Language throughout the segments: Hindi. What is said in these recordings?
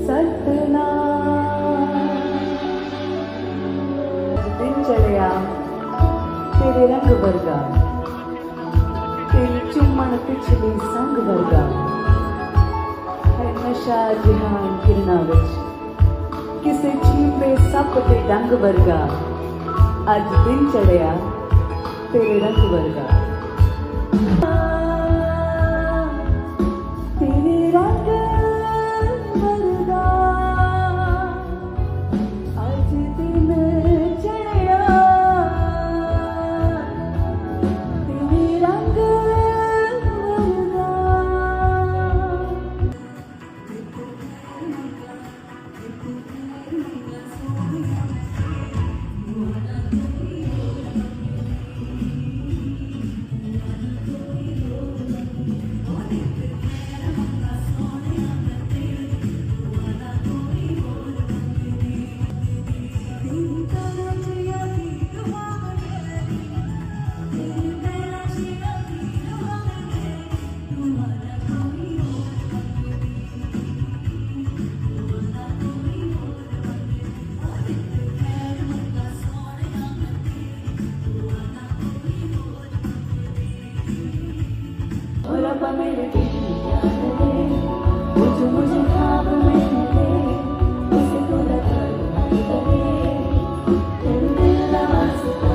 सतनाम। दिन चढ़िया तेरे रंग वर्गा, तेरी चुम्मन पिछली संग वर्गा, है नशा जिहान किरना विच, किसे चींबे सप ते डंग वर्गा। अज दिन चढ़िया तेरे रंग वर्गा। तेरे रंग वर्गा, अज दिन चढ़िया तेरे रंग वर्गा। और अब मेरे दिल क्या करे, मुझे ख्वाब में मिले, उसे तो लगा करे, तेरे दिल का वास्ता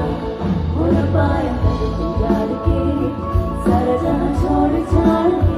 हो न पाया कभी यार के, सारा जहां छोड़ छाड़ के।